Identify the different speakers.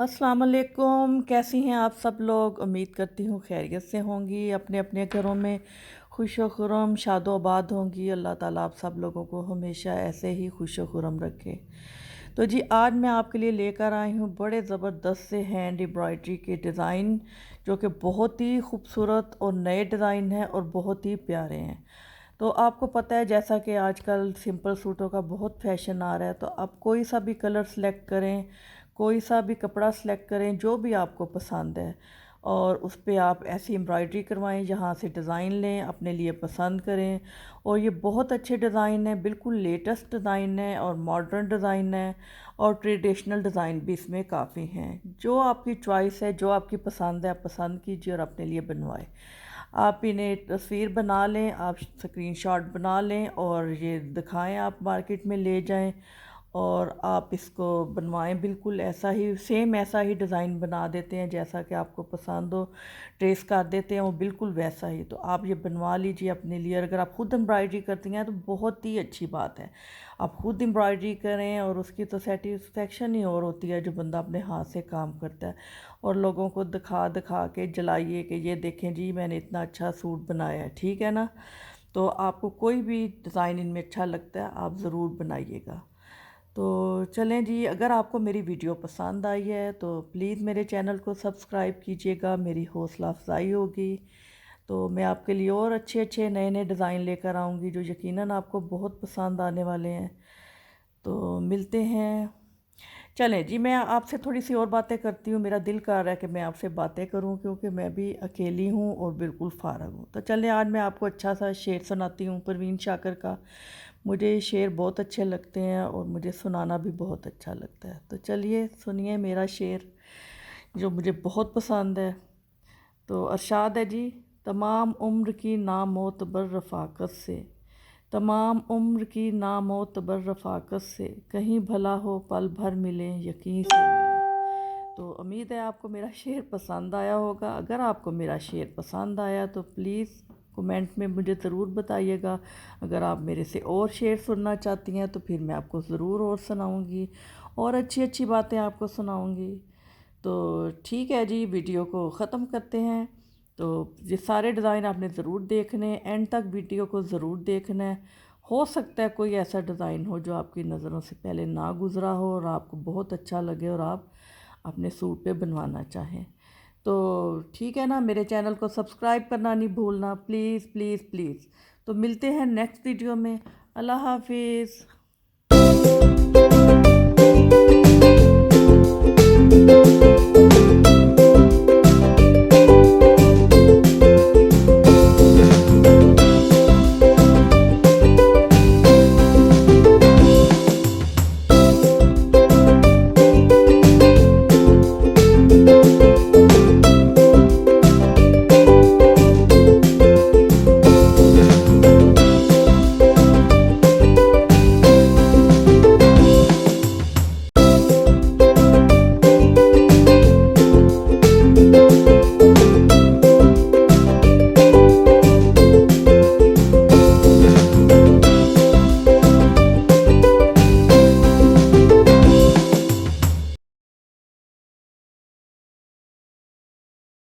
Speaker 1: अस्सलाम वालेकुम। कैसी हैं आप सब लोग? उम्मीद करती हूँ खैरियत से होंगी, अपने अपने घरों में खुश व खुरम शादो आबाद होंगी। अल्लाह ताला आप सब लोगों को हमेशा ऐसे ही खुश व खुरम रखे। तो जी आज मैं आपके लिए लेकर आई हूँ बड़े ज़बरदस्त से हैंड एम्ब्रॉयडरी के डिज़ाइन, जो कि बहुत ही खूबसूरत और नए डिज़ाइन हैं और बहुत ही प्यारे हैं। तो आपको पता है जैसा कि आजकल सिंपल सूटों का बहुत फैशन आ रहा है, तो आप कोई सा भी कलर सेलेक्ट करें, कोई सा भी कपड़ा सेलेक्ट करें जो भी आपको पसंद है, और उस पर आप ऐसी एम्ब्रॉयडरी करवाएं, जहाँ से डिज़ाइन लें, अपने लिए पसंद करें। और ये बहुत अच्छे डिज़ाइन है, बिल्कुल लेटेस्ट डिज़ाइन है और मॉडर्न डिज़ाइन है, और ट्रेडिशनल डिज़ाइन भी इसमें काफ़ी हैं। जो आपकी चॉइस है, जो आपकी पसंद है, आप पसंद कीजिए और अपने लिए बनवाएं। आप इन्हें तस्वीर बना लें, आप स्क्रीनशॉट बना लें और ये दिखाएं, आप मार्केट में ले जाएं और आप इसको बनवाएं। बिल्कुल ऐसा ही सेम ऐसा ही डिज़ाइन बना देते हैं जैसा कि आपको पसंद हो, ट्रेस कर देते हैं वो बिल्कुल वैसा ही। तो आप ये बनवा लीजिए अपने लिए। अगर आप ख़ुद एम्ब्रॉयडरी करती हैं तो बहुत ही अच्छी बात है, आप ख़ुद एम्ब्रॉयडरी करें, और उसकी तो सेटिस्फेक्शन ही और होती है जो बंदा अपने हाथ से काम करता है। और लोगों को दिखा दिखा के जलाइए कि ये देखें जी मैंने इतना अच्छा सूट बनाया है, ठीक है ना। तो आपको कोई भी डिज़ाइन इनमें अच्छा लगता है आप ज़रूर बनाइएगा। तो चलें जी, अगर आपको मेरी वीडियो पसंद आई है तो प्लीज़ मेरे चैनल को सब्सक्राइब कीजिएगा, मेरी हौसला अफजाई होगी। तो मैं आपके लिए और अच्छे अच्छे नए नए डिज़ाइन लेकर आऊँगी जो यकीनन आपको बहुत पसंद आने वाले हैं। तो मिलते हैं। चलें जी, मैं आपसे थोड़ी सी और बातें करती हूँ, मेरा दिल कर रहा है कि मैं आपसे बातें करूँ, क्योंकि मैं भी अकेली हूँ और बिल्कुल फ़ारग हूँ। तो चलें आज मैं आपको अच्छा सा शेर सुनाती हूँ परवीन शाकर का। मुझे शेर बहुत अच्छे लगते हैं और मुझे सुनाना भी बहुत अच्छा लगता है। तो चलिए सुनिए मेरा शेर जो मुझे बहुत पसंद है। तो अरशाद है जी, तमाम उम्र की नामोतबर रफ़ाकत से, तमाम उम्र की नामोतबर रफ़ाकत से, कहीं भला हो पल भर मिले यकीन से मिले। तो उम्मीद है आपको मेरा शेर पसंद आया होगा। अगर आपको मेरा शेर पसंद आया तो प्लीज़ कमेंट में मुझे ज़रूर बताइएगा। अगर आप मेरे से और शेर सुनना चाहती हैं तो फिर मैं आपको ज़रूर और सुनाऊँगी और अच्छी अच्छी बातें आपको सुनाऊँगी। तो ठीक है जी, वीडियो को ख़त्म करते हैं। तो ये सारे डिज़ाइन आपने ज़रूर देखने, एंड तक वीडियो को ज़रूर देखना है। हो सकता है कोई ऐसा डिज़ाइन हो जो आपकी नज़रों से पहले ना गुज़रा हो और आपको बहुत अच्छा लगे और आप अपने सूट पे बनवाना चाहें। तो ठीक है ना, मेरे चैनल को सब्सक्राइब करना नहीं भूलना, प्लीज़ प्लीज़ प्लीज़। तो मिलते हैं नेक्स्ट वीडियो में। अल्लाह हाफिज़।